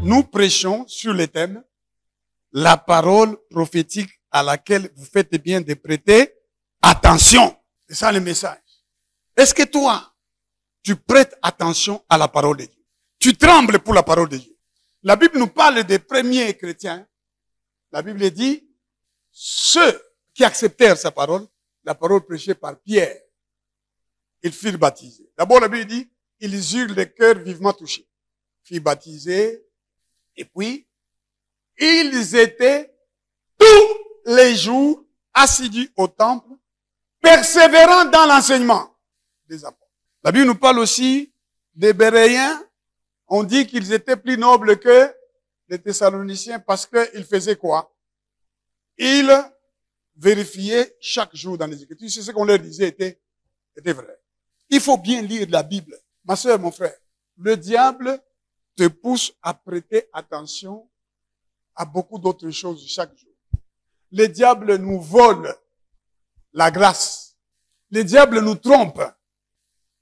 nous prêchons sur le thème la parole prophétique à laquelle vous faites bien de prêter attention. C'est ça le message. Est-ce que toi, tu prêtes attention à la parole de Dieu? Tu trembles pour la parole de Dieu. La Bible nous parle des premiers chrétiens. La Bible dit, ceux qui acceptèrent sa parole, la parole prêchée par Pierre, ils furent baptisés. D'abord, la Bible dit, ils eurent le cœur vivement touché. Ils furent baptisés. Et puis, ils étaient tous les jours assidus au temple, persévérant dans l'enseignement des apôtres. La Bible nous parle aussi des Béréens. On dit qu'ils étaient plus nobles que les Thessaloniciens parce qu'ils faisaient quoi? Ils vérifiaient chaque jour dans les Écritures. C'est ce qu'on leur disait était vrai. Il faut bien lire la Bible. Ma sœur, mon frère, le diable te pousse à prêter attention à beaucoup d'autres choses chaque jour. Le diable nous vole la grâce. Le diable nous trompe.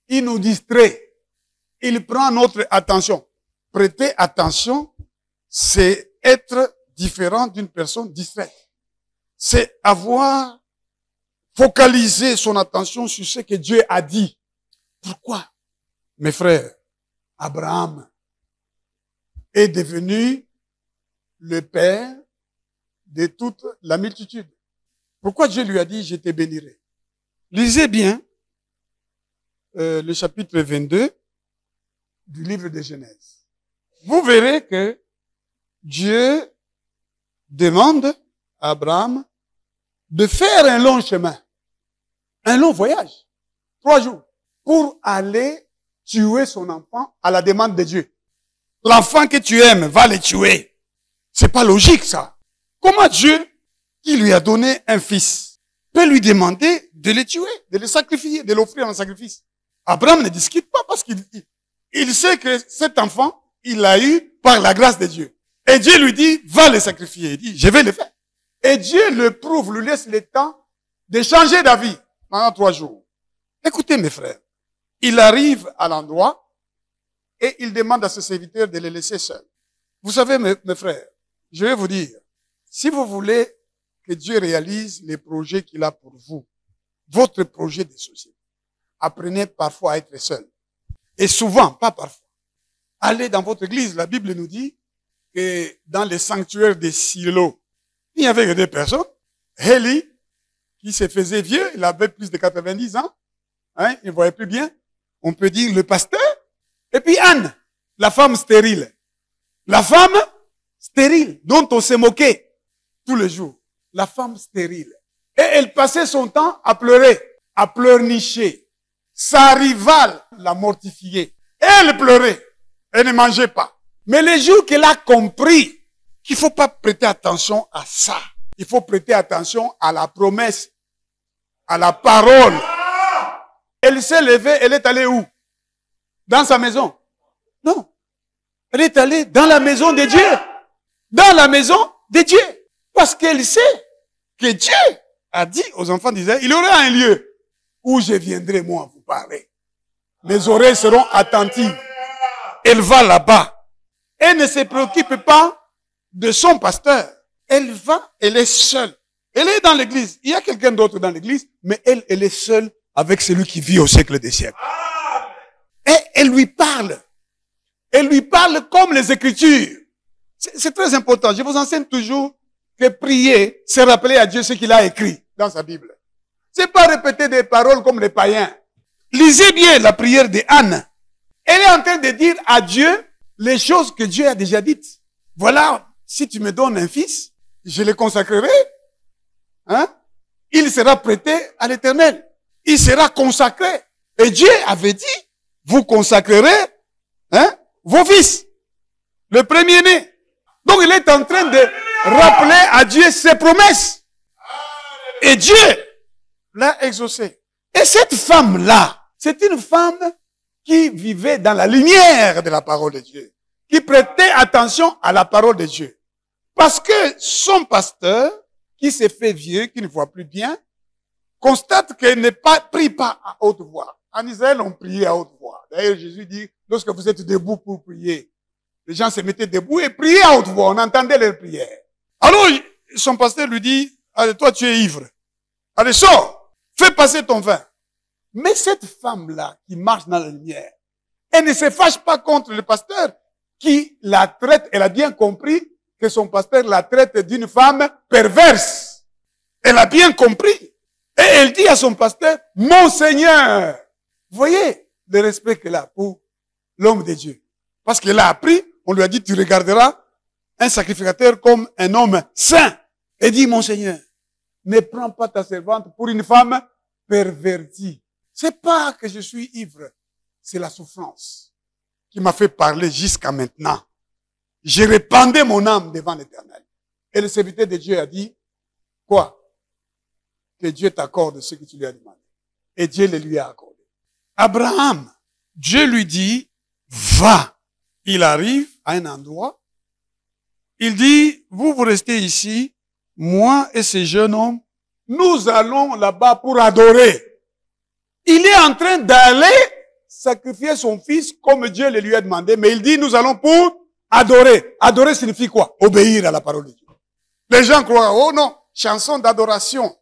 Il nous distrait. Il prend notre attention. Prêter attention, c'est être différent d'une personne distraite. C'est avoir focalisé son attention sur ce que Dieu a dit. Pourquoi, mes frères, Abraham est devenu le père de toute la multitude? Pourquoi Dieu lui a dit, je te bénirai? Lisez bien le chapitre 22 du livre de Genèse. Vous verrez que Dieu demande à Abraham de faire un long chemin, un long voyage, 3 jours, pour aller tuer son enfant à la demande de Dieu. L'enfant que tu aimes va le tuer. C'est pas logique, ça. Comment Dieu, qui lui a donné un fils, peut lui demander de le tuer, de le sacrifier, de l'offrir en sacrifice? Abraham ne discute pas parce qu'il sait que cet enfant, il l'a eu par la grâce de Dieu. Et Dieu lui dit, va le sacrifier. Il dit, je vais le faire. Et Dieu le prouve, lui laisse le temps de changer d'avis pendant 3 jours. Écoutez, mes frères, il arrive à l'endroit et il demande à ses serviteurs de le laisser seul. Vous savez, mes frères, je vais vous dire, si vous voulez que Dieu réalise les projets qu'il a pour vous, votre projet de société, apprenez parfois à être seul. Et souvent, pas parfois. Allez dans votre église, la Bible nous dit que dans les sanctuaires de Silo, il n'y avait que 2 personnes. Élie, qui se faisait vieux, il avait plus de 90 ans, hein, il ne voyait plus bien. On peut dire le pasteur. Et puis Anne, la femme stérile. La femme stérile, dont on s'est moqué tous les jours. La femme stérile. Et elle passait son temps à pleurer, à pleurnicher. Sa rivale l'a mortifiée. Elle pleurait. Elle ne mangeait pas. Mais le jour qu'elle a compris qu'il ne faut pas prêter attention à ça, il faut prêter attention à la promesse, à la parole. Elle s'est levée, elle est allée où? Dans sa maison? Non. Elle est allée dans la maison de Dieu. Dans la maison de Dieu. Parce qu'elle sait que Dieu a dit aux enfants d'Israël, il y aura un lieu où je viendrai moi vous parler. Mes oreilles seront attentives. Elle va là-bas. Elle ne se préoccupe pas de son pasteur. Elle va, elle est seule. Elle est dans l'église. Il y a quelqu'un d'autre dans l'église, mais elle est seule avec celui qui vit au siècle des siècles. Et elle lui parle. Elle lui parle comme les Écritures. C'est très important. Je vous enseigne toujours que prier, c'est rappeler à Dieu ce qu'il a écrit dans sa Bible. C'est pas répéter des paroles comme les païens. Lisez bien la prière de Anne. Elle est en train de dire à Dieu les choses que Dieu a déjà dites. Voilà, si tu me donnes un fils, je le consacrerai. Hein? Il sera prêté à l'Éternel. Il sera consacré. Et Dieu avait dit, vous consacrerez, hein, vos fils. Le premier-né. Donc il est en train de rappeler à Dieu ses promesses. Et Dieu l'a exaucé. Et cette femme-là, c'est une femme qui vivait dans la lumière de la parole de Dieu, qui prêtait attention à la parole de Dieu. Parce que son pasteur, qui s'est fait vieux, qui ne voit plus bien, constate qu'elle ne prie pas à haute voix. En Israël, on priait à haute voix. D'ailleurs, Jésus dit, lorsque vous êtes debout pour prier, Les gens se mettaient debout et priaient à haute voix. On entendait leurs prières. Alors, son pasteur lui dit, allez, toi, tu es ivre. Allez, sors. Fais passer ton vin. Mais cette femme-là, qui marche dans la lumière, elle ne se fâche pas contre le pasteur qui la traite. Elle a bien compris que son pasteur la traite d'une femme perverse. Elle a bien compris. Et elle dit à son pasteur, mon Seigneur. Vous voyez le respect qu'elle a pour l'homme de Dieu. Parce qu'elle a appris, on lui a dit, tu regarderas un sacrificateur comme un homme saint. Elle dit, mon Seigneur, ne prends pas ta servante pour une femme pervertie. C'est pas que je suis ivre, c'est la souffrance qui m'a fait parler jusqu'à maintenant. J'ai répandé mon âme devant l'Éternel. Et le serviteur de Dieu a dit, quoi? Que Dieu t'accorde ce que tu lui as demandé. Et Dieu le lui a accordé. Abraham, Dieu lui dit, va. Il arrive à un endroit. Il dit, vous restez ici, moi et ce jeune homme, nous allons là-bas pour adorer. Il est en train d'aller sacrifier son fils comme Dieu le lui a demandé, mais il dit, nous allons pour adorer. Adorer signifie quoi? Obéir à la parole de Dieu. Les gens croient, oh non, chanson d'adoration.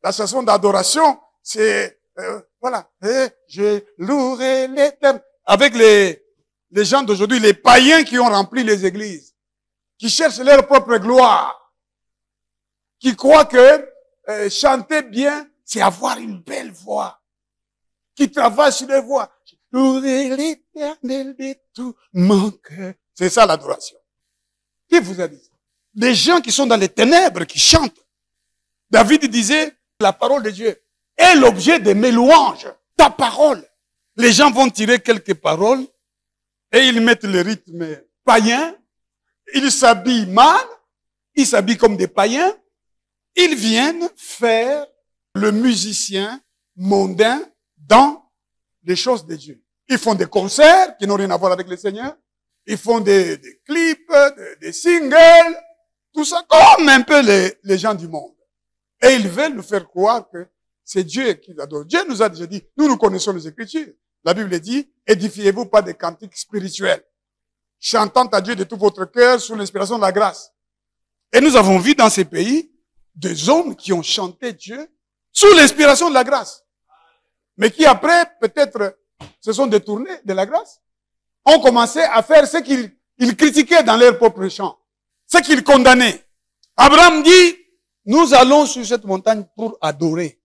La chanson d'adoration, c'est, voilà, je louerai l'Éternel. Avec les gens d'aujourd'hui, les païens qui ont rempli les églises, qui cherchent leur propre gloire, qui croient que chanter bien, c'est avoir une belle voix, qui travaillent sur les voix. Je louerai l'Éternel de tout mon cœur. C'est ça l'adoration. Qui vous a dit ça? Des gens qui sont dans les ténèbres, qui chantent. David disait, la parole de Dieu est l'objet de mes louanges. Ta parole. Les gens vont tirer quelques paroles et ils mettent le rythme païen. Ils s'habillent mal. Ils s'habillent comme des païens. Ils viennent faire le musicien mondain dans les choses de Dieu. Ils font des concerts qui n'ont rien à voir avec le Seigneur. Ils font des clips, des singles, tout ça comme un peu les gens du monde. Et ils veulent nous faire croire que c'est Dieu qui adore. Dieu nous a déjà dit, nous connaissons les Écritures. La Bible dit, édifiez-vous pas des cantiques spirituels, chantant à Dieu de tout votre cœur sous l'inspiration de la grâce. Et nous avons vu dans ces pays des hommes qui ont chanté Dieu sous l'inspiration de la grâce. Mais qui après, peut-être, se sont détournés de la grâce, ont commencé à faire ce qu'ils critiquaient dans leur propre chant, ce qu'ils condamnaient. Abraham dit, nous allons sur cette montagne pour adorer.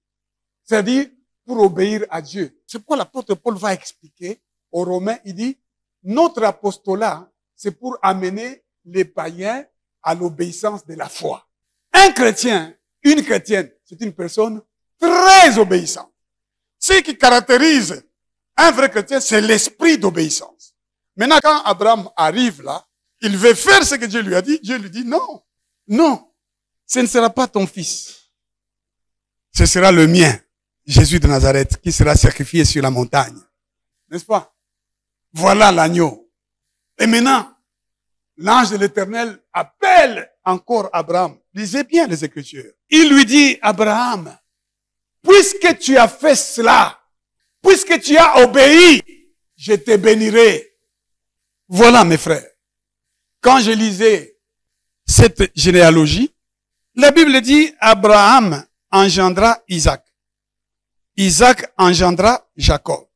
C'est-à-dire, pour obéir à Dieu. C'est pourquoi l'apôtre Paul va expliquer aux Romains, il dit, notre apostolat, c'est pour amener les païens à l'obéissance de la foi. Un chrétien, une chrétienne, c'est une personne très obéissante. Ce qui caractérise un vrai chrétien, c'est l'esprit d'obéissance. Maintenant, quand Abraham arrive là, il veut faire ce que Dieu lui a dit. Dieu lui dit non, non, ce ne sera pas ton fils. Ce sera le mien, Jésus de Nazareth, qui sera sacrifié sur la montagne. N'est-ce pas? Voilà l'agneau. Et maintenant, l'ange de l'Éternel appelle encore Abraham. Lisez bien les Écritures. Il lui dit, Abraham, puisque tu as fait cela, puisque tu as obéi, je te bénirai. Voilà, mes frères. Quand je lisais cette généalogie, la Bible dit, Abraham engendra Isaac. Isaac engendra Jacob.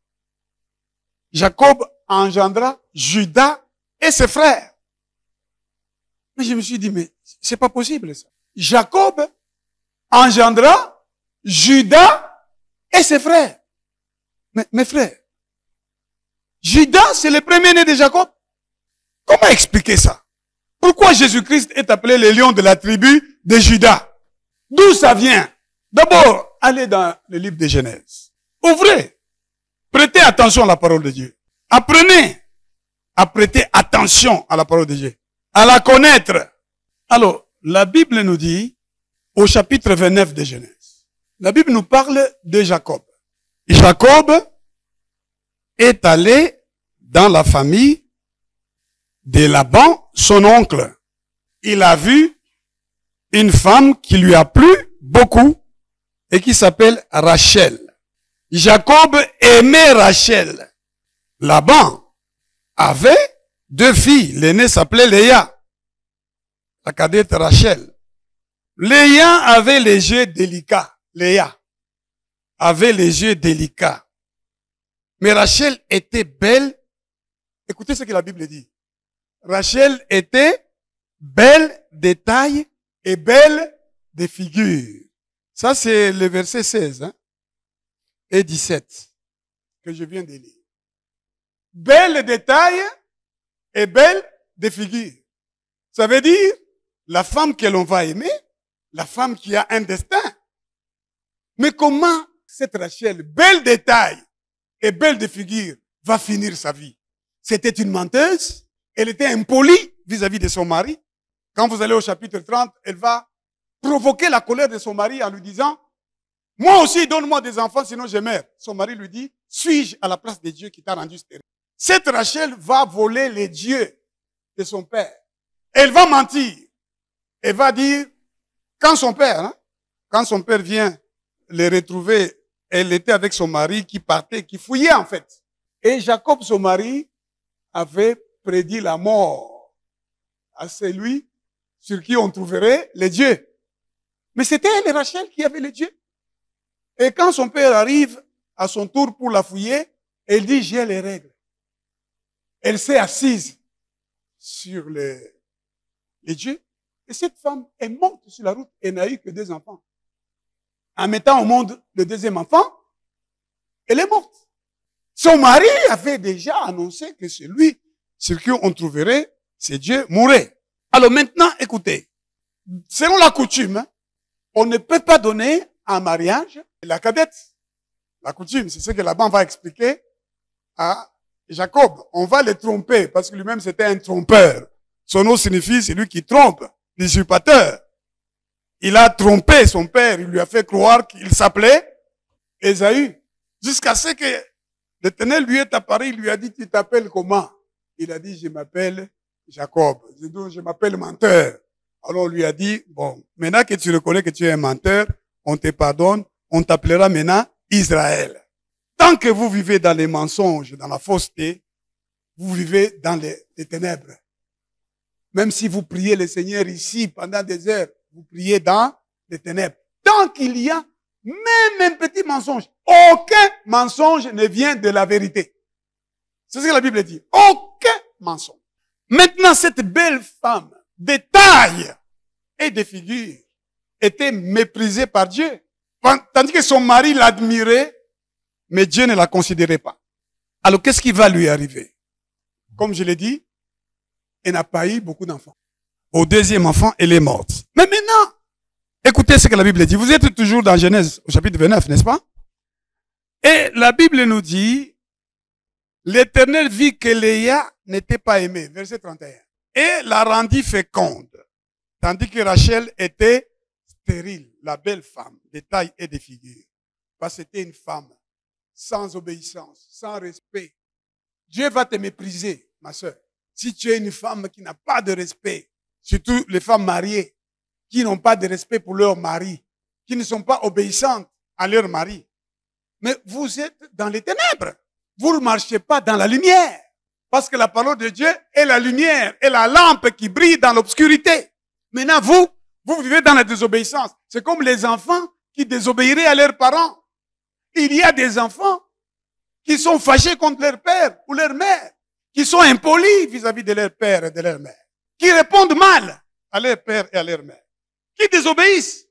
Jacob engendra Judas et ses frères. Mais je me suis dit, mais c'est pas possible ça. Jacob engendra Judas et ses frères. Mais mes frères, Judas, c'est le premier-né de Jacob. Comment expliquer ça? Pourquoi Jésus-Christ est appelé le lion de la tribu de Judas? D'où ça vient? D'abord, allez dans le livre de Genèse. Ouvrez. Prêtez attention à la parole de Dieu. Apprenez à prêter attention à la parole de Dieu. À la connaître. Alors, la Bible nous dit, au chapitre 29 de Genèse, la Bible nous parle de Jacob. Jacob est allé dans la famille de Laban, son oncle. Il a vu une femme qui lui a plu beaucoup et qui s'appelle Rachel. Jacob aimait Rachel. Laban avait 2 filles. L'aînée s'appelait Léa. La cadette Rachel. Léa avait les yeux délicats. Léa avait les yeux délicats. Mais Rachel était belle. Écoutez ce que la Bible dit. Rachel était belle de taille et belle de figure. Ça, c'est le verset 16 et 17 que je viens de lire. Belle de taille et belle de figure. Ça veut dire la femme que l'on va aimer, la femme qui a un destin. Mais comment cette Rachel, belle de taille et belle de figure, va finir sa vie? C'était une menteuse. Elle était impolie vis-à-vis de son mari. Quand vous allez au chapitre 30, elle va provoquer la colère de son mari en lui disant, moi aussi, donne-moi des enfants, sinon je meurs. Son mari lui dit, suis-je à la place de Dieu qui t'a rendu stérile? Cette Rachel va voler les dieux de son père. Elle va mentir. Elle va dire, quand son père vient les retrouver, elle était avec son mari qui partait, qui fouillait en fait. Et Jacob, son mari, avait prédit la mort à celui sur qui on trouverait les dieux. Mais c'était elle, Rachel, qui avait les dieux. Et quand son père arrive à son tour pour la fouiller, elle dit, j'ai les règles. Elle s'est assise sur les dieux. Et cette femme, elle monte sur la route et n'a eu que 2 enfants. En mettant au monde le 2e enfant, elle est morte. Son mari avait déjà annoncé que celui sur qui on trouverait ces dieux mourrait. Alors maintenant, écoutez, selon la coutume, on ne peut pas donner en mariage la cadette. La coutume, c'est ce que Laban va expliquer à Jacob. On va le tromper parce que lui-même c'était un trompeur. Son nom signifie celui qui trompe, l'usurpateur. Il a trompé son père, il lui a fait croire qu'il s'appelait Ésaü. Jusqu'à ce que l'Éternel lui est apparu, il lui a dit, tu t'appelles comment? Il a dit, je m'appelle Jacob. Je m'appelle menteur. Alors on lui a dit, bon, maintenant que tu reconnais que tu es un menteur, on te pardonne, on t'appellera maintenant Israël. Tant que vous vivez dans les mensonges, dans la fausseté, vous vivez dans les ténèbres. Même si vous priez le Seigneur ici pendant des heures, vous priez dans les ténèbres. Tant qu'il y a même un petit mensonge, aucun mensonge ne vient de la vérité. C'est ce que la Bible dit. Aucun mensonge. Maintenant, cette belle femme, de taille et de figure, était méprisée par Dieu. Tandis que son mari l'admirait, mais Dieu ne la considérait pas. Alors, qu'est-ce qui va lui arriver? Comme je l'ai dit, elle n'a pas eu beaucoup d'enfants. Au 2e enfant, elle est morte. Mais maintenant, écoutez ce que la Bible dit. Vous êtes toujours dans Genèse, au chapitre 29, n'est-ce pas? Et la Bible nous dit, l'Éternel vit que Léa n'était pas aimée. Verset 31. Et la rendit féconde. Tandis que Rachel était stérile, la belle femme, de taille et de figure. Parce que c'était une femme sans obéissance, sans respect. Dieu va te mépriser, ma sœur. Si tu es une femme qui n'a pas de respect, surtout les femmes mariées, qui n'ont pas de respect pour leur mari, qui ne sont pas obéissantes à leur mari. Mais vous êtes dans les ténèbres. Vous ne marchez pas dans la lumière. Parce que la parole de Dieu est la lumière, est la lampe qui brille dans l'obscurité. Maintenant, vous vivez dans la désobéissance. C'est comme les enfants qui désobéiraient à leurs parents. Il y a des enfants qui sont fâchés contre leur père ou leur mère, qui sont impolis vis-à-vis de leur père et de leur mère, qui répondent mal à leur père et à leur mère, qui désobéissent.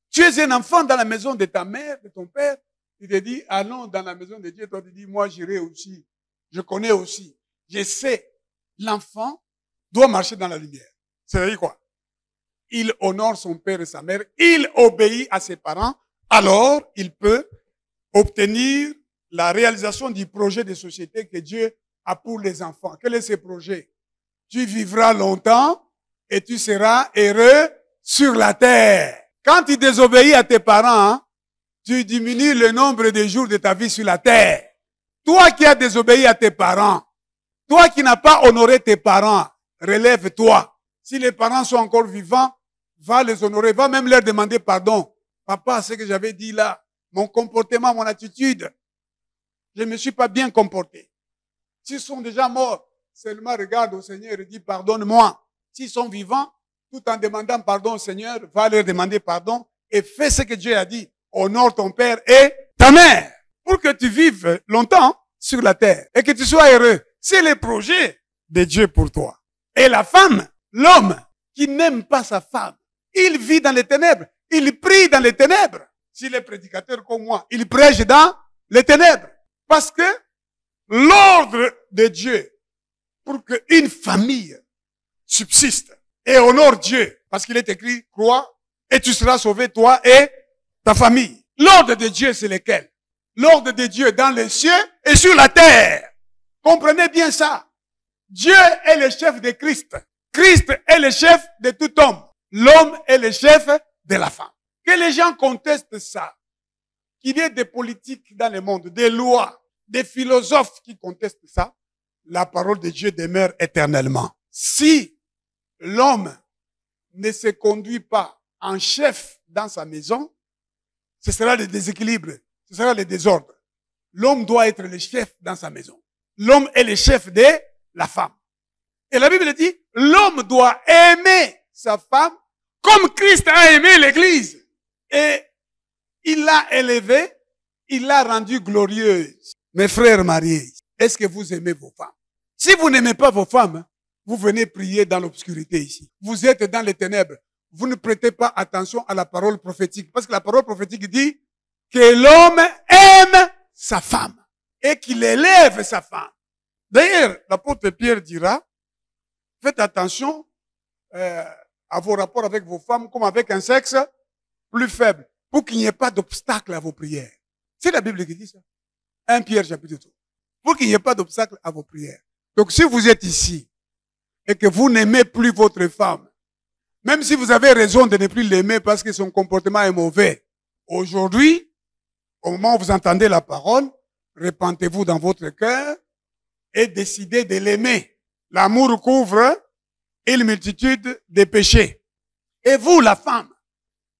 Tu es un enfant dans la maison de ta mère, de ton père, il te dit, allons dans la maison de Dieu. Toi, tu dis, moi, j'irai aussi. Je connais aussi. Je sais. L'enfant doit marcher dans la lumière. C'est-à-dire quoi? Il honore son père et sa mère. Il obéit à ses parents. Alors, il peut obtenir la réalisation du projet de société que Dieu a pour les enfants. Quel est ce projet? Tu vivras longtemps et tu seras heureux sur la terre. Quand tu désobéis à tes parents, tu diminues le nombre de jours de ta vie sur la terre. Toi qui as désobéi à tes parents, toi qui n'as pas honoré tes parents, relève-toi. Si les parents sont encore vivants, va les honorer, va même leur demander pardon. Papa, ce que j'avais dit là, mon comportement, mon attitude, je ne me suis pas bien comporté. S'ils sont déjà morts, seulement regarde au Seigneur et dit pardonne-moi. S'ils sont vivants, tout en demandant pardon au Seigneur, va leur demander pardon et fais ce que Dieu a dit. Honore ton père et ta mère pour que tu vives longtemps sur la terre et que tu sois heureux. C'est le projet de Dieu pour toi. Et la femme, l'homme qui n'aime pas sa femme, il vit dans les ténèbres, il prie dans les ténèbres. S'il est prédicateur comme moi, il prêche dans les ténèbres. Parce que l'ordre de Dieu pour qu'une famille subsiste et honore Dieu, parce qu'il est écrit, crois et tu seras sauvé, toi et ta famille. L'ordre de Dieu, c'est lequel? L'ordre de Dieu dans les cieux et sur la terre. Comprenez bien ça. Dieu est le chef de Christ. Christ est le chef de tout homme. L'homme est le chef de la femme. Que les gens contestent ça. Qu'il y ait des politiques dans le monde, des lois, des philosophes qui contestent ça. La parole de Dieu demeure éternellement. Si l'homme ne se conduit pas en chef dans sa maison, ce sera le déséquilibre, ce sera le désordre. L'homme doit être le chef dans sa maison. L'homme est le chef de la femme. Et la Bible dit, l'homme doit aimer sa femme comme Christ a aimé l'Église. Et il l'a élevée, il l'a rendue glorieuse. Mes frères mariés, est-ce que vous aimez vos femmes? Si vous n'aimez pas vos femmes, vous venez prier dans l'obscurité ici. Vous êtes dans les ténèbres. Vous ne prêtez pas attention à la parole prophétique. Parce que la parole prophétique dit que l'homme aime sa femme et qu'il élève sa femme. D'ailleurs, l'apôtre Pierre dira, faites attention à vos rapports avec vos femmes comme avec un sexe plus faible, pour qu'il n'y ait pas d'obstacle à vos prières. C'est la Bible qui dit ça. 1 Pierre chapitre 2. Pour qu'il n'y ait pas d'obstacle à vos prières. Donc si vous êtes ici et que vous n'aimez plus votre femme, même si vous avez raison de ne plus l'aimer parce que son comportement est mauvais, aujourd'hui, au moment où vous entendez la parole, repentez-vous dans votre cœur et décidez de l'aimer. L'amour couvre une multitude de péchés. Et vous, la femme,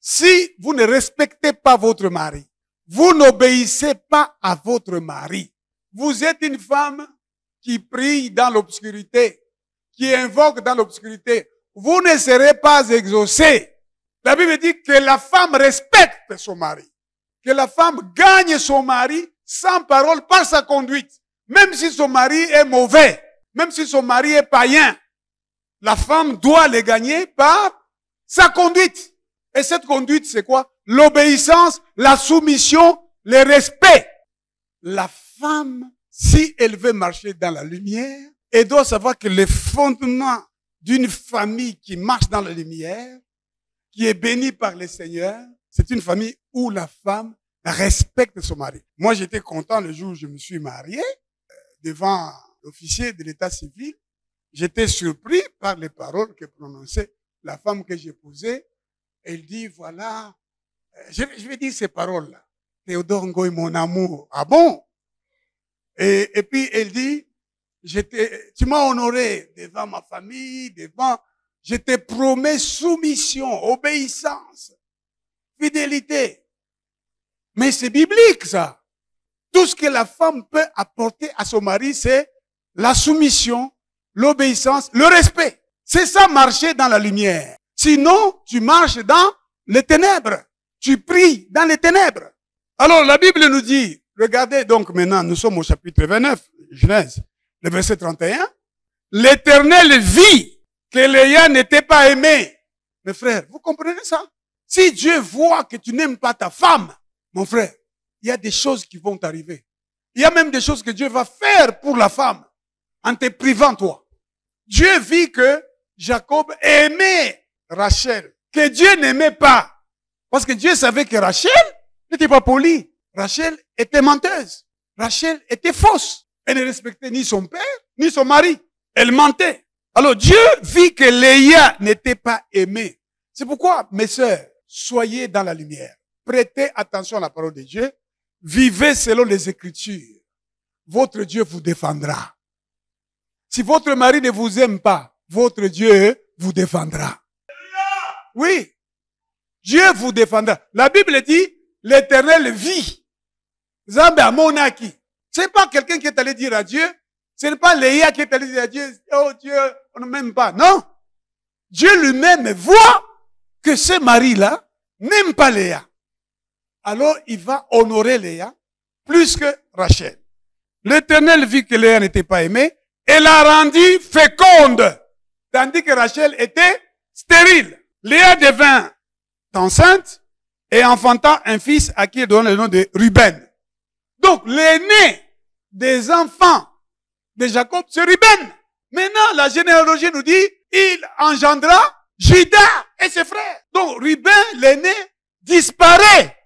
si vous ne respectez pas votre mari, vous n'obéissez pas à votre mari, vous êtes une femme qui prie dans l'obscurité, qui invoque dans l'obscurité, vous ne serez pas exaucés. La Bible dit que la femme respecte son mari, que la femme gagne son mari sans parole par sa conduite. Même si son mari est mauvais, même si son mari est païen, la femme doit le gagner par sa conduite. Et cette conduite, c'est quoi? L'obéissance, la soumission, le respect. La femme, si elle veut marcher dans la lumière, elle doit savoir que le fondement d'une famille qui marche dans la lumière, qui est bénie par le Seigneur, c'est une famille où la femme respecte son mari. Moi, j'étais content le jour où je me suis marié, devant l'officier de l'état civil. J'étais surpris par les paroles que prononçait la femme que j'épousais. Elle dit, voilà, je vais dire ces paroles-là. Théodore Ngoï, mon amour. Ah bon? Et puis elle dit, tu m'as honoré devant ma famille, je te promets soumission, obéissance, fidélité. Mais c'est biblique, ça. Tout ce que la femme peut apporter à son mari, c'est la soumission, l'obéissance, le respect. C'est ça, marcher dans la lumière. Sinon, tu marches dans les ténèbres. Tu pries dans les ténèbres. Alors, la Bible nous dit, regardez donc maintenant, nous sommes au chapitre 29, Genèse, le verset 31. L'Éternel vit que Léa n'était pas aimée. Mes frères, vous comprenez ça? Si Dieu voit que tu n'aimes pas ta femme, mon frère, il y a des choses qui vont t'arriver. Il y a même des choses que Dieu va faire pour la femme, en te privant toi. Dieu vit que Jacob aimait Rachel, que Dieu n'aimait pas. Parce que Dieu savait que Rachel n'était pas polie. Rachel était menteuse. Rachel était fausse. Elle ne respectait ni son père, ni son mari. Elle mentait. Alors Dieu vit que Léa n'était pas aimée. C'est pourquoi, mes sœurs, soyez dans la lumière. Prêtez attention à la parole de Dieu. Vivez selon les Écritures. Votre Dieu vous défendra. Si votre mari ne vous aime pas, votre Dieu vous défendra. Oui. Dieu vous défendra. La Bible dit, l'Éternel vit. Zambé amonaki. C'est pas quelqu'un qui est allé dire à Dieu, Ce n'est pas Léa qui est allée dire à Dieu, oh Dieu, on ne m'aime pas. Non. Dieu lui-même voit que ce mari-là n'aime pas Léa. Alors, il va honorer Léa plus que Rachel. L'Éternel vit que Léa n'était pas aimée et l'a rendue féconde, tandis que Rachel était stérile. Léa devint enceinte et enfanta un fils à qui elle donne le nom de Ruben. Donc, l'aîné des enfants de Jacob, c'est Ruben. Maintenant, la généalogie nous dit, il engendra Judas et ses frères. Donc, Ruben, l'aîné, disparaît.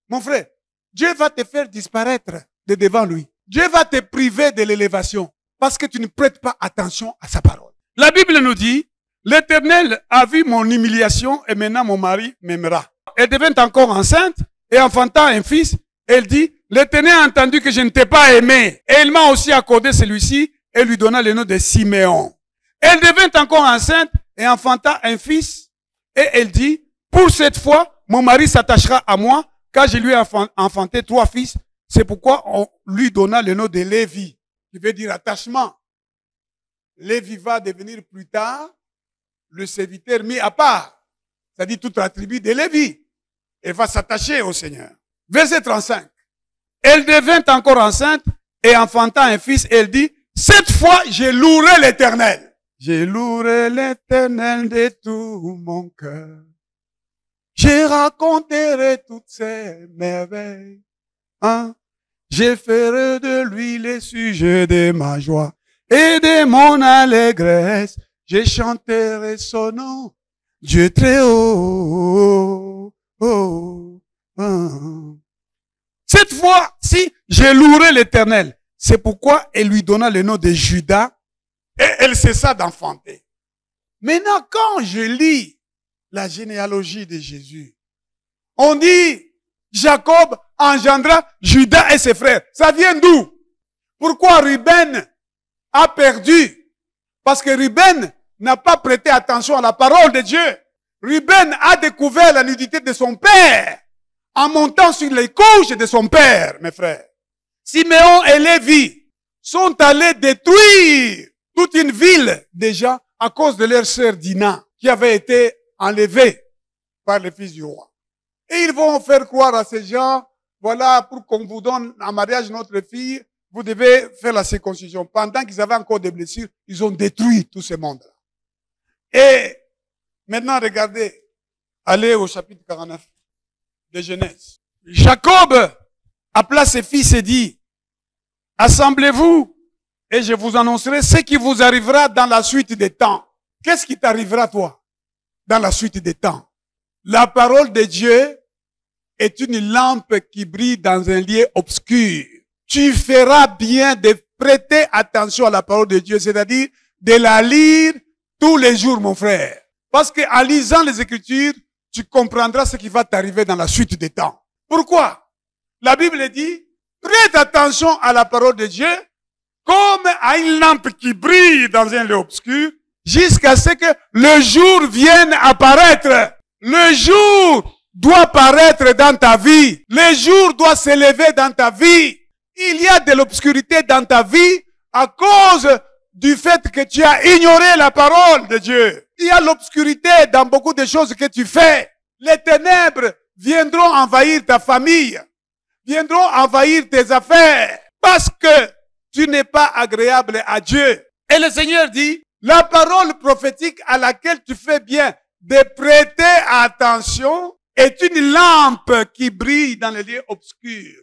Mon frère, Dieu va te faire disparaître de devant lui. Dieu va te priver de l'élévation parce que tu ne prêtes pas attention à sa parole. La Bible nous dit, l'Éternel a vu mon humiliation et maintenant mon mari m'aimera. Elle devint encore enceinte et enfanta un fils. Elle dit, l'Éternel a entendu que je ne t'ai pas aimé. Et il m'a aussi accordé celui-ci et lui donna le nom de Siméon. Elle devint encore enceinte et enfanta un fils. Et elle dit, pour cette fois, mon mari s'attachera à moi, car je lui ai enfanté 3 fils. C'est pourquoi on lui donna le nom de Lévi, qui veut dire attachement. Lévi va devenir plus tard le serviteur mis à part. C'est-à-dire toute la tribu de Lévi. Elle va s'attacher au Seigneur. Verset 35. Elle devint encore enceinte et enfanta un fils. Elle dit, cette fois, je louerai l'Éternel. Je louerai l'Éternel de tout mon cœur. Je raconterai toutes ses merveilles. Hein? Je ferai de lui les sujets de ma joie et de mon allégresse. Je chanterai son nom, Dieu très haut. Cette fois-ci, je louerai l'Éternel. C'est pourquoi elle lui donna le nom de Judas et elle cessa d'enfanter. Maintenant, quand je lis la généalogie de Jésus, on dit Jacob engendra Judas et ses frères. Ça vient d'où? Pourquoi Ruben a perdu? Parce que Ruben n'a pas prêté attention à la parole de Dieu. Ruben a découvert la nudité de son père en montant sur les couches de son père, mes frères. Siméon et Lévi sont allés détruire toute une ville déjà à cause de leur sœur Dina qui avait été enlevée par le fils du roi. Et ils vont faire croire à ces gens, voilà, pour qu'on vous donne en mariage notre fille, vous devez faire la circoncision. Pendant qu'ils avaient encore des blessures, ils ont détruit tout ce monde-là. Et maintenant, regardez, allez au chapitre 49 de Genèse. Jacob appela ses fils et dit, assemblez-vous et je vous annoncerai ce qui vous arrivera dans la suite des temps. Qu'est-ce qui t'arrivera, toi, dans la suite des temps? La parole de Dieu est une lampe qui brille dans un lieu obscur. Tu feras bien de prêter attention à la parole de Dieu, c'est-à-dire de la lire tous les jours, mon frère. Parce qu'en lisant les Écritures, tu comprendras ce qui va t'arriver dans la suite des temps. Pourquoi? La Bible dit, prête attention à la parole de Dieu comme à une lampe qui brille dans un lieu obscur jusqu'à ce que le jour vienne apparaître. Le jour doit paraître dans ta vie. Le jour doit s'élever dans ta vie. Il y a de l'obscurité dans ta vie à cause du fait que tu as ignoré la parole de Dieu. Il y a l'obscurité dans beaucoup de choses que tu fais. Les ténèbres viendront envahir ta famille, viendront envahir tes affaires, parce que tu n'es pas agréable à Dieu. Et le Seigneur dit, la parole prophétique à laquelle tu fais bien de prêter attention est une lampe qui brille dans les lieux obscurs.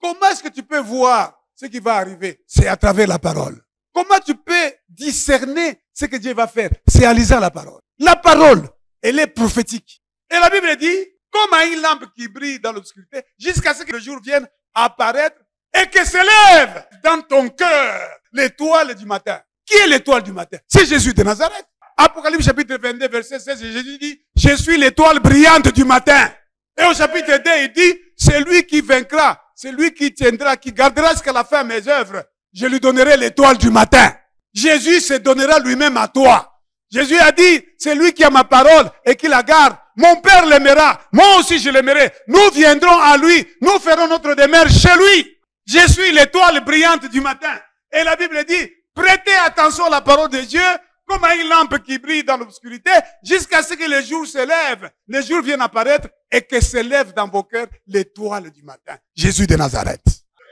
Comment est-ce que tu peux voir ce qui va arriver? C'est à travers la parole. Comment tu peux discerner ce que Dieu va faire? C'est en lisant la parole. La parole, elle est prophétique. Et la Bible dit, comme à une lampe qui brille dans l'obscurité, jusqu'à ce que le jour vienne apparaître et que s'élève dans ton cœur l'étoile du matin. Qui est l'étoile du matin? C'est Jésus de Nazareth. Apocalypse chapitre 22, verset 16, Jésus dit, je suis l'étoile brillante du matin. Et au chapitre 2, il dit, c'est lui qui vaincra, c'est lui qui tiendra, qui gardera jusqu'à la fin mes œuvres. Je lui donnerai l'étoile du matin. Jésus se donnera lui-même à toi. Jésus a dit, c'est lui qui a ma parole et qui la garde. Mon Père l'aimera, moi aussi je l'aimerai. Nous viendrons à lui, nous ferons notre demeure chez lui. Je suis l'étoile brillante du matin. Et la Bible dit, prêtez attention à la parole de Dieu comme à une lampe qui brille dans l'obscurité jusqu'à ce que le jour se lève. Le jour vienne apparaître et que se lève dans vos cœurs l'étoile du matin. Jésus de Nazareth.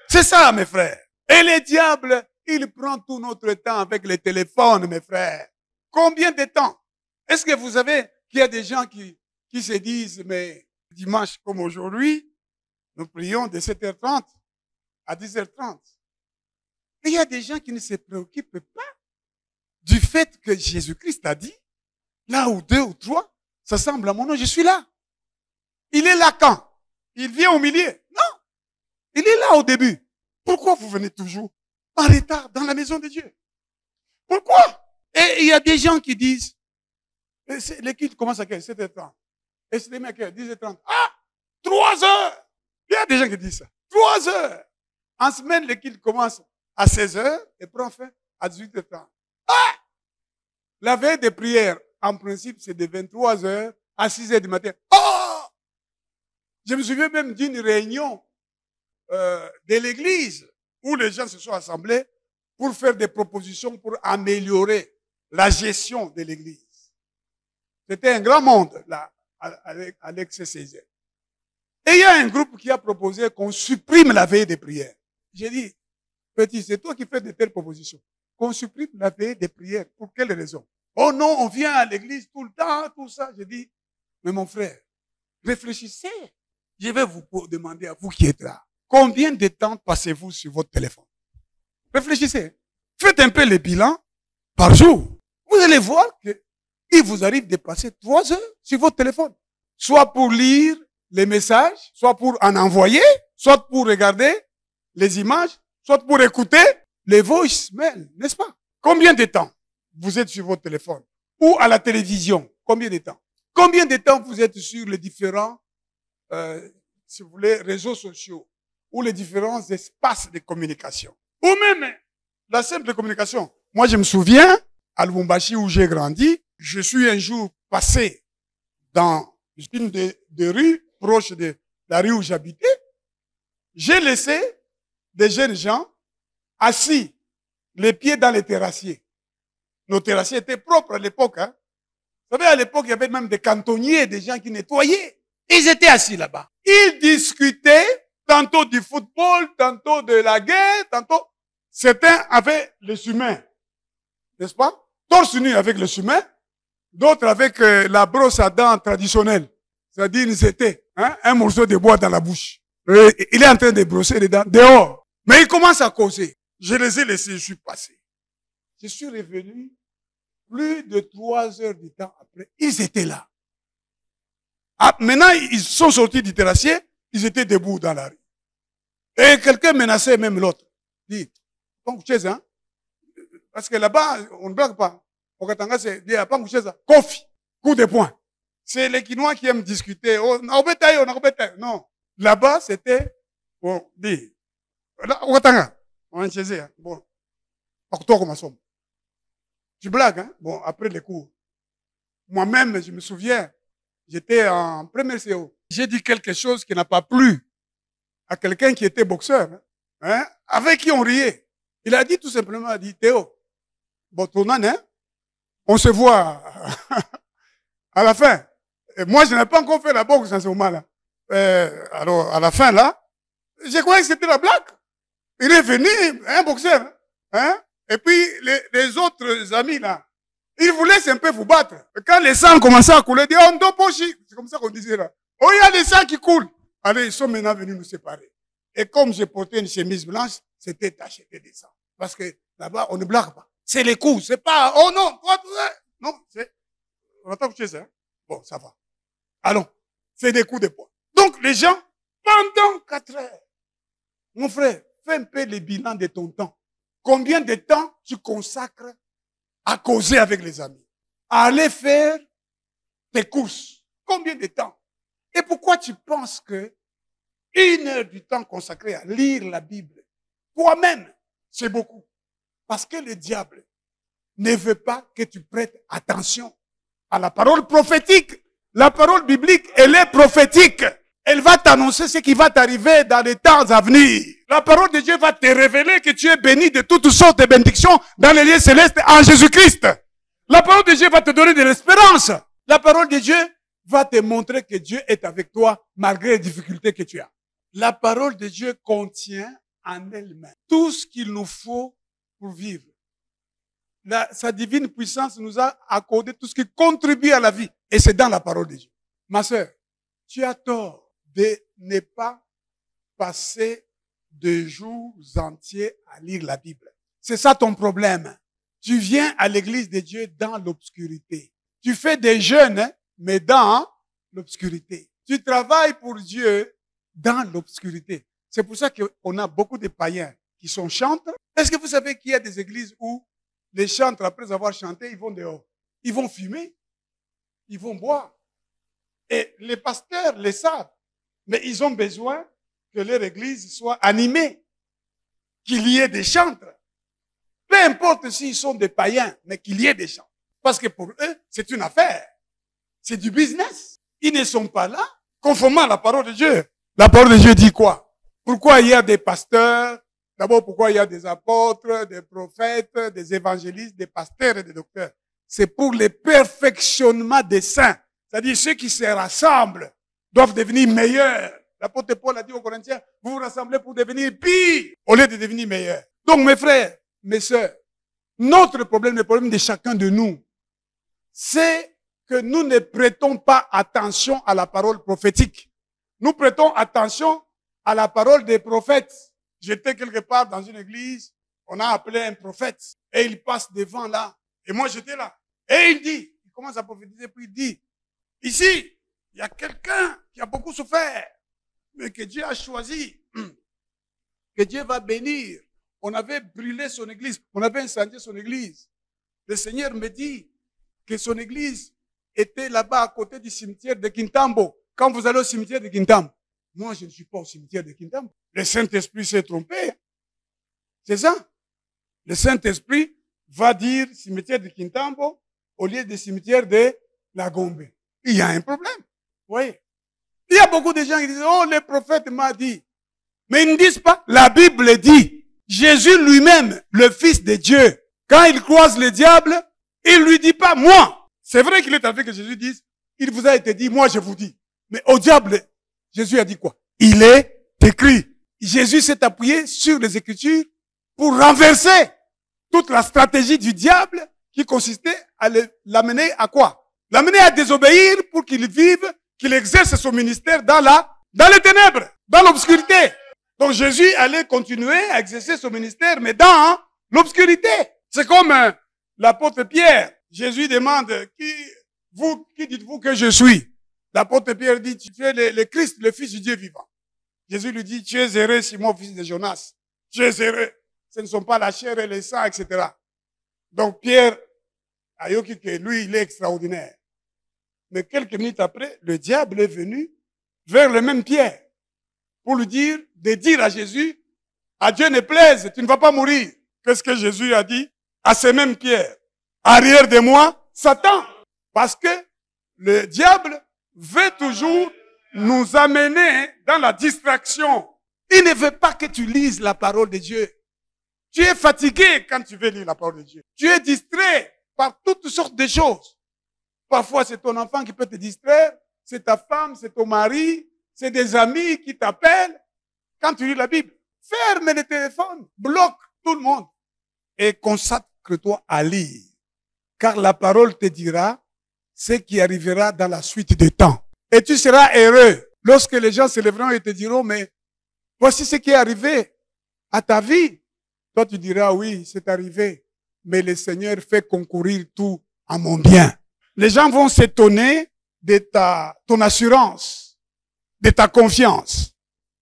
C'est ça, mes frères. Et le diable, il prend tout notre temps avec les téléphones, mes frères. Combien de temps? Est-ce que vous savez qu'il y a des gens qui se disent, mais dimanche comme aujourd'hui, nous prions de 7h30 à 10h30. Et il y a des gens qui ne se préoccupent pas du fait que Jésus-Christ a dit, là où 2 ou 3 s'assemblent à mon nom, je suis là. Il est là quand? Il vient au milieu? Non. Il est là au début. Pourquoi vous venez toujours en retard dans la maison de Dieu? Pourquoi? Et il y a des gens qui disent, les cultes commencent à quelle? 7h30. Et c'est les mecs à 10h30. Ah! 3 heures! Il y a des gens qui disent ça. 3 heures! En semaine, les cultes commencent à 16h et prend fin à 18h30. Ah! La veille des prières, en principe, c'est de 23h à 6h du matin. Oh! Je me souviens même d'une réunion de l'église où les gens se sont assemblés pour faire des propositions pour améliorer la gestion de l'église. C'était un grand monde, là, à l'ex-CCZ. Et il y a un groupe qui a proposé qu'on supprime la veille des prières. J'ai dit, petit, c'est toi qui fais de telles propositions. Qu'on supprime la veille des prières. Pour quelle raison? Oh non, on vient à l'église tout le temps, tout ça. J'ai dit, mais mon frère, réfléchissez. Je vais vous demander à vous qui êtes là. Combien de temps passez-vous sur votre téléphone? Réfléchissez. Faites un peu le bilan par jour. Vous allez voir qu'il vous arrive de passer 3 heures sur votre téléphone. Soit pour lire les messages, soit pour en envoyer, soit pour regarder les images, soit pour écouter les voicemails, n'est-ce pas? Combien de temps vous êtes sur votre téléphone? Ou à la télévision? Combien de temps? Combien de temps vous êtes sur les différents, si vous voulez, réseaux sociaux ou les différents espaces de communication? Ou même la simple communication. Moi, je me souviens, à Lubumbashi où j'ai grandi, je suis un jour passé dans une des rues proches de la rue où j'habitais. J'ai laissé des jeunes gens assis, les pieds dans les terrassiers. Nos terrassiers étaient propres à l'époque. Hein. Vous savez, à l'époque, il y avait même des cantonniers, des gens qui nettoyaient. Ils étaient assis là-bas. Ils discutaient tantôt du football, tantôt de la guerre, tantôt... Certains avaient le sumain, n'est-ce pas? Torse nu avec le sumain, d'autres avec la brosse à dents traditionnelle. C'est-à-dire, ils étaient un morceau de bois dans la bouche. Et il est en train de brosser les dents dehors. Mais il commence à causer. Je les ai laissés, je suis passé. Je suis revenu plus de 3 heures du temps après. Ils étaient là. Ah, maintenant, ils sont sortis du terrassier, ils étaient debout dans la rue. Et quelqu'un menaçait même l'autre. Dit, hein? Parce que là-bas, on ne blague pas. Au Katanga, c'est dit, Kofi, coup de poing. C'est les Quinois qui aiment discuter. Non. Là-bas, c'était, bon, dit, au Katanga, on est chez eux, bon, tu blagues, hein? Bon, après les cours. Moi-même, je me souviens, j'étais en première CO. J'ai dit quelque chose qui n'a pas plu à quelqu'un qui était boxeur, hein? Avec qui on riait. Il a dit tout simplement, il a dit, Théo, bon, ton âne, hein? On se voit à la fin. Et moi, je n'ai pas encore fait la boxe en ce moment-là. Alors, à la fin, là, je croyais que c'était la blague. Il est venu, un boxeur, hein? Et puis, les autres amis, là, ils vous laissent un peu vous battre. Et quand les sangs commençaient à couler, ils disent, on doit pocher. C'est comme ça qu'on disait là. Oh, il y a des sangs qui coulent. Allez, ils sont maintenant venus nous séparer. Et comme j'ai porté une chemise blanche, c'était taché de sang. Parce que là-bas, on ne blague pas. C'est les coups, c'est pas, oh non, non, c'est, on attend coucher ça. Hein? Bon, ça va. Allons, c'est des coups de poing. Donc, les gens, pendant 4 heures, mon frère, fais un peu le bilan de ton temps. Combien de temps tu consacres à causer avec les amis, à aller faire tes courses? Combien de temps? Et pourquoi tu penses que 1 heure du temps consacré à lire la Bible, toi-même, c'est beaucoup? Parce que le diable ne veut pas que tu prêtes attention à la parole prophétique. La parole biblique, elle est prophétique. Elle va t'annoncer ce qui va t'arriver dans les temps à venir. La parole de Dieu va te révéler que tu es béni de toutes sortes de bénédictions dans les lieux célestes en Jésus-Christ. La parole de Dieu va te donner de l'espérance. La parole de Dieu va te montrer que Dieu est avec toi malgré les difficultés que tu as. La parole de Dieu contient en elle-même tout ce qu'il nous faut pour vivre. Sa divine puissance nous a accordé tout ce qui contribue à la vie. Et c'est dans la parole de Dieu. Ma sœur, tu as tort de ne pas passer de jours entiers à lire la Bible. C'est ça ton problème. Tu viens à l'église de Dieu dans l'obscurité. Tu fais des jeûnes, mais dans l'obscurité. Tu travailles pour Dieu dans l'obscurité. C'est pour ça qu'on a beaucoup de païens qui sont chantres. Est-ce que vous savez qu'il y a des églises où les chantres, après avoir chanté, ils vont dehors. Ils vont fumer. Ils vont boire. Et les pasteurs le savent. Mais ils ont besoin que leur église soit animée. Qu'il y ait des chantres. Peu importe s'ils sont des païens, mais qu'il y ait des chantres. Parce que pour eux, c'est une affaire. C'est du business. Ils ne sont pas là conformément à la parole de Dieu. La parole de Dieu dit quoi? Pourquoi il y a des pasteurs? D'abord, pourquoi il y a des apôtres, des prophètes, des évangélistes, des pasteurs et des docteurs? C'est pour le perfectionnement des saints. C'est-à-dire ceux qui se rassemblent doivent devenir meilleurs. L'apôtre Paul a dit aux Corinthiens, vous vous rassemblez pour devenir pire au lieu de devenir meilleurs. Donc mes frères, mes sœurs, notre problème, le problème de chacun de nous, c'est que nous ne prêtons pas attention à la parole prophétique. Nous prêtons attention à la parole des prophètes. J'étais quelque part dans une église, on a appelé un prophète, et il passe devant là, et moi j'étais là. Et il commence à prophétiser, puis il dit, ici, il y a quelqu'un qui a beaucoup souffert, mais que Dieu a choisi, que Dieu va bénir. On avait brûlé son église, on avait incendié son église. Le Seigneur me dit que son église était là-bas à côté du cimetière de Kintambo. Quand vous allez au cimetière de Kintambo, moi je ne suis pas au cimetière de Kintambo. Le Saint-Esprit s'est trompé. C'est ça. Le Saint-Esprit va dire cimetière de Kintambo au lieu du cimetière de la Gombe. Il y a un problème. Vous voyez. Il y a beaucoup de gens qui disent, oh, le prophète m'a dit. Mais ils ne disent pas, la Bible dit. Jésus lui-même, le Fils de Dieu, quand il croise le diable, il lui dit pas, moi. C'est vrai qu'il est arrivé que Jésus dise, il vous a été dit, moi je vous dis. Mais au diable, Jésus a dit quoi? Il est écrit. Jésus s'est appuyé sur les Écritures pour renverser toute la stratégie du diable qui consistait à l'amener à quoi? L'amener à désobéir pour qu'il vive, qu'il exerce son ministère dans les ténèbres, dans l'obscurité. Donc Jésus allait continuer à exercer son ministère, mais dans l'obscurité. C'est comme l'apôtre Pierre. Jésus demande, qui dites-vous que je suis? L'apôtre Pierre dit, tu es le Christ, le Fils du Dieu vivant. Jésus lui dit, tu es heureux, Simon, fils de Jonas. Tu es heureux. Ce ne sont pas la chair et le sang, etc. Donc Pierre, ayoki que lui, il est extraordinaire. Mais quelques minutes après, le diable est venu vers le même Pierre pour lui dire, de dire à Jésus, à Dieu ne plaise, tu ne vas pas mourir. Qu'est-ce que Jésus a dit à ces mêmes Pierre? Arrière de moi, Satan. Parce que le diable veut toujours nous amener dans la distraction. Il ne veut pas que tu lises la parole de Dieu. Tu es fatigué quand tu veux lire la parole de Dieu. Tu es distrait par toutes sortes de choses. Parfois, c'est ton enfant qui peut te distraire, c'est ta femme, c'est ton mari, c'est des amis qui t'appellent. Quand tu lis la Bible, ferme le téléphone, bloque tout le monde et consacre-toi à lire. Car la parole te dira ce qui arrivera dans la suite des temps. Et tu seras heureux lorsque les gens se lèveront et te diront, mais voici ce qui est arrivé à ta vie. Toi, tu diras, oui, c'est arrivé, mais le Seigneur fait concourir tout à mon bien. Les gens vont s'étonner de ton assurance, de ta confiance.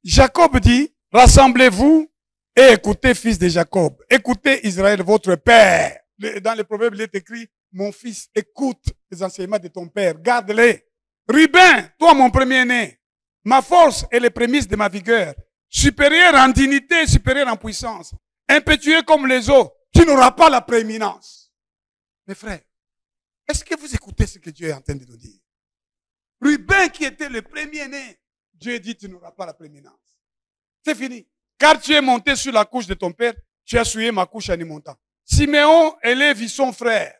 Jacob dit, rassemblez-vous et écoutez, fils de Jacob. Écoutez, Israël, votre père. Dans les proverbes, il est écrit, mon fils, écoute les enseignements de ton père, garde-les. Ruben, toi, mon premier-né, ma force est les prémices de ma vigueur, supérieur en dignité, supérieur en puissance, impétueux comme les eaux, tu n'auras pas la prééminence. Mes frères, est-ce que vous écoutez ce que Dieu est en train de nous dire? Ruben, qui était le premier-né Dieu dit, tu n'auras pas la prééminence. C'est fini. Car tu es monté sur la couche de ton père, tu as souillé ma couche en y montant. Siméon et Lévi sont frères.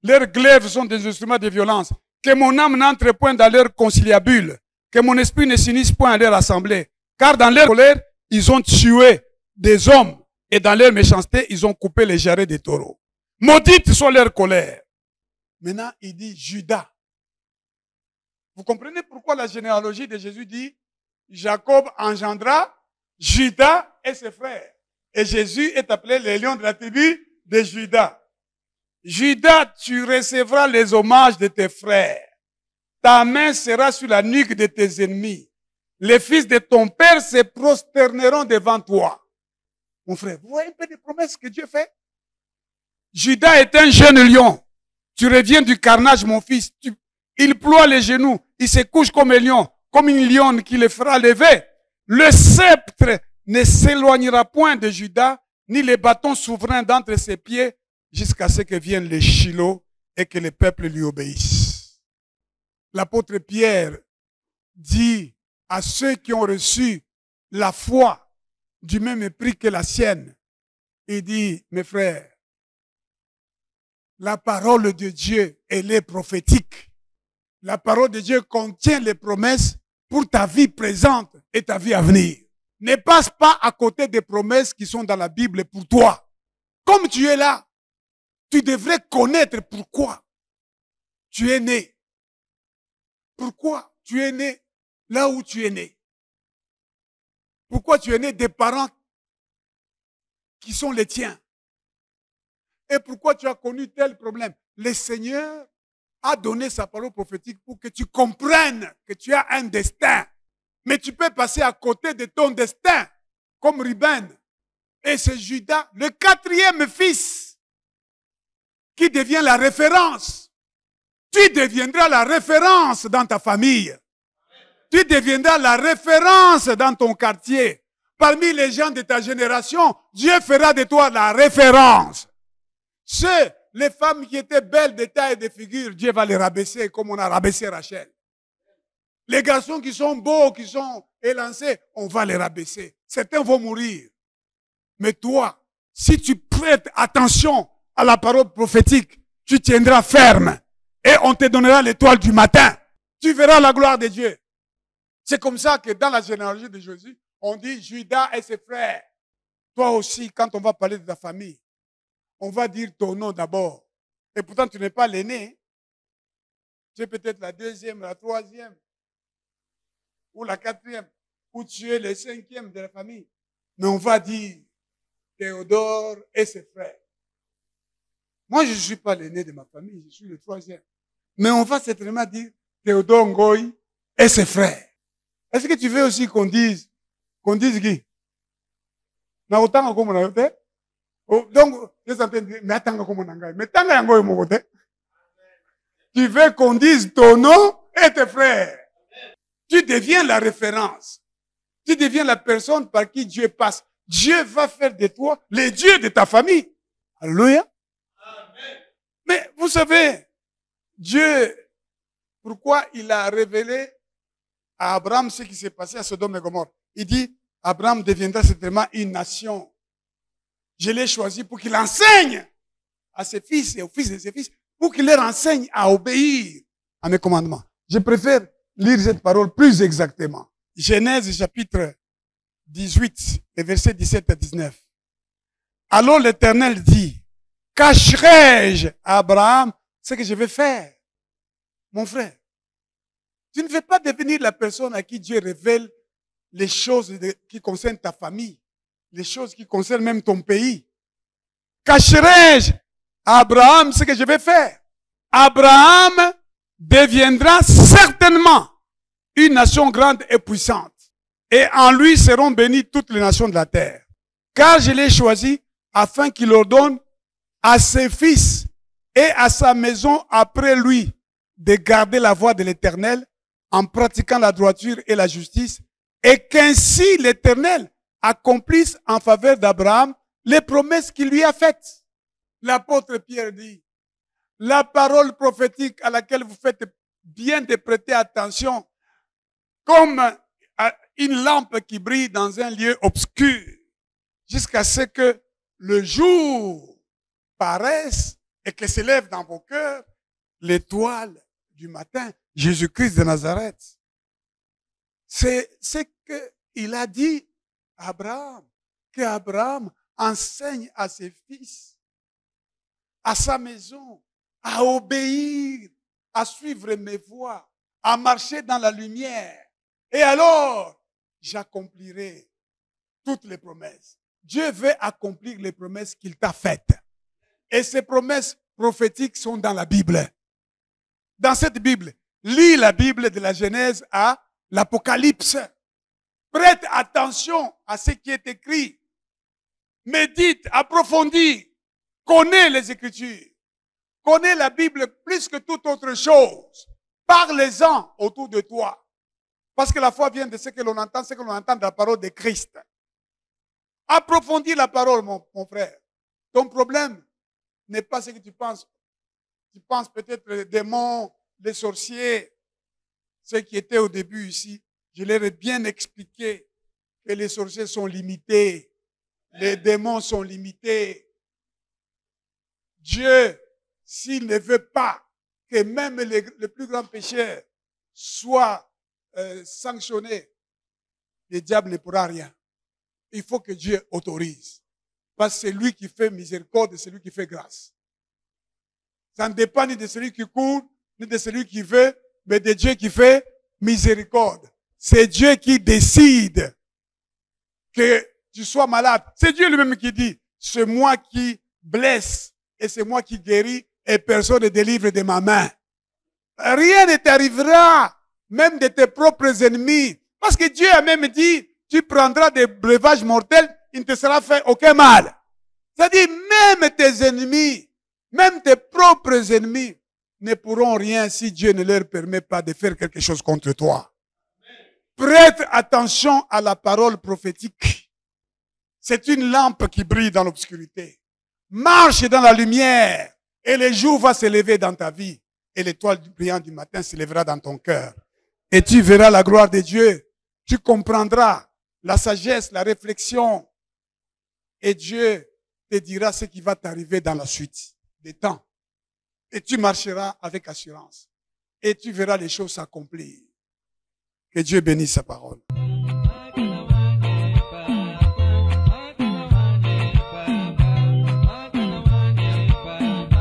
Leurs glaives sont des instruments de violence. Que mon âme n'entre point dans leur conciliabule. Que mon esprit ne s'unisse point à leur assemblée. Car dans leur colère, ils ont tué des hommes. Et dans leur méchanceté, ils ont coupé les jarrets des taureaux. Maudite soit leur colère. Maintenant, il dit Judas. Vous comprenez pourquoi la généalogie de Jésus dit Jacob engendra Judas et ses frères. Et Jésus est appelé le lion de la tribu de Judas. Judas, tu recevras les hommages de tes frères. Ta main sera sur la nuque de tes ennemis. Les fils de ton père se prosterneront devant toi. Mon frère, vous voyez un peu des promesses que Dieu fait? Judas est un jeune lion. Tu reviens du carnage, mon fils. Il ploie les genoux. Il se couche comme un lion, comme une lionne qui le fera lever. Le sceptre ne s'éloignera point de Judas, ni les bâtons souverains d'entre ses pieds, jusqu'à ce que vienne le Shiloh et que le peuple lui obéisse. L'apôtre Pierre dit à ceux qui ont reçu la foi du même prix que la sienne, il dit, mes frères, la parole de Dieu, elle est prophétique. La parole de Dieu contient les promesses pour ta vie présente et ta vie à venir. Ne passe pas à côté des promesses qui sont dans la Bible pour toi. Comme tu es là, tu devrais connaître pourquoi tu es né. Pourquoi tu es né là où tu es né. Pourquoi tu es né des parents qui sont les tiens. Et pourquoi tu as connu tel problème. Le Seigneur a donné sa parole prophétique pour que tu comprennes que tu as un destin. Mais tu peux passer à côté de ton destin, comme Ruben. Et c'est Judas, le quatrième fils, qui devient la référence. Tu deviendras la référence dans ta famille. Tu deviendras la référence dans ton quartier. Parmi les gens de ta génération, Dieu fera de toi la référence. Les femmes qui étaient belles de taille et de figure, Dieu va les rabaisser comme on a rabaissé Rachel. Les garçons qui sont beaux, qui sont élancés, on va les rabaisser. Certains vont mourir. Mais toi, si tu prêtes attention à la parole prophétique, tu tiendras ferme et on te donnera l'étoile du matin. Tu verras la gloire de Dieu. C'est comme ça que dans la généalogie de Jésus, on dit Judas et ses frères. Toi aussi, quand on va parler de ta famille, on va dire ton nom d'abord. Et pourtant, tu n'es pas l'aîné. Tu es peut-être la deuxième, la troisième, ou la quatrième, ou tu es le cinquième de la famille. Mais on va dire Théodore et ses frères. Moi, je ne suis pas l'aîné de ma famille, je suis le troisième. Mais on va certainement dire Théodore Ngoï et ses frères. Est-ce que tu veux aussi qu'on dise qui? Na otanga comme on a été? Donc, je suis en train de dire, mais attends comme on a été. Mais tanga yangoy mon côté. Tu veux qu'on dise ton nom et tes frères. Tu deviens la référence. Tu deviens la personne par qui Dieu passe. Dieu va faire de toi le Dieu de ta famille. Alléluia. Amen. Mais vous savez, Dieu, pourquoi il a révélé à Abraham ce qui s'est passé à Sodome et Gomorrhe. Il dit, Abraham deviendra certainement une nation. Je l'ai choisi pour qu'il enseigne à ses fils et aux fils de ses fils, pour qu'il leur enseigne à obéir à mes commandements. Je préfère lire cette parole plus exactement. Genèse chapitre 18, les versets 17 à 19. Alors l'Éternel dit, cacherai-je à Abraham ce que je vais faire? Mon frère, tu ne veux pas devenir la personne à qui Dieu révèle les choses qui concernent ta famille, les choses qui concernent même ton pays. Cacherai-je à Abraham ce que je vais faire? Abraham deviendra certainement une nation grande et puissante. Et en lui seront bénies toutes les nations de la terre. Car je l'ai choisi afin qu'il ordonne à ses fils et à sa maison après lui de garder la voie de l'Éternel en pratiquant la droiture et la justice, et qu'ainsi l'Éternel accomplisse en faveur d'Abraham les promesses qu'il lui a faites. L'apôtre Pierre dit, la parole prophétique à laquelle vous faites bien de prêter attention, comme une lampe qui brille dans un lieu obscur jusqu'à ce que le jour paraisse et que s'élève dans vos cœurs l'étoile du matin, Jésus-Christ de Nazareth. C'est ce qu'il a dit à Abraham, qu'Abraham enseigne à ses fils, à sa maison, à obéir, à suivre mes voies, à marcher dans la lumière. Et alors, j'accomplirai toutes les promesses. Dieu veut accomplir les promesses qu'il t'a faites. Et ces promesses prophétiques sont dans la Bible. Dans cette Bible, lis la Bible de la Genèse à l'Apocalypse. Prête attention à ce qui est écrit. Médite, approfondis, connais les Écritures. Connais la Bible plus que toute autre chose. Parlez-en autour de toi. Parce que la foi vient de ce que l'on entend, ce que l'on entend de la parole de Christ. Approfondis la parole, mon frère. Ton problème n'est pas ce que tu penses. Tu penses peut-être les démons, les sorciers, ceux qui étaient au début ici. Je leur ai bien expliqué que les sorciers sont limités. Les démons sont limités. Dieu, s'il ne veut pas que même les plus grands pécheurs soient sanctionnés, le diable ne pourra rien. Il faut que Dieu autorise. Parce que c'est lui qui fait miséricorde et c'est lui qui fait grâce. Ça ne dépend ni de celui qui court, ni de celui qui veut, mais de Dieu qui fait miséricorde. C'est Dieu qui décide que tu sois malade. C'est Dieu lui-même qui dit, c'est moi qui blesse et c'est moi qui guéris et personne ne délivre de ma main. Rien ne t'arrivera, même de tes propres ennemis. Parce que Dieu a même dit, tu prendras des breuvages mortels, il ne te sera fait aucun mal. C'est-à-dire, même tes ennemis, même tes propres ennemis ne pourront rien si Dieu ne leur permet pas de faire quelque chose contre toi. Prête attention à la parole prophétique. C'est une lampe qui brille dans l'obscurité. Marche dans la lumière et le jour va se lever dans ta vie et l'étoile brillante du matin se lèvera dans ton cœur. Et tu verras la gloire de Dieu. Tu comprendras la sagesse, la réflexion. Et Dieu te dira ce qui va t'arriver dans la suite des temps. Et tu marcheras avec assurance. Et tu verras les choses s'accomplir. Que Dieu bénisse sa parole.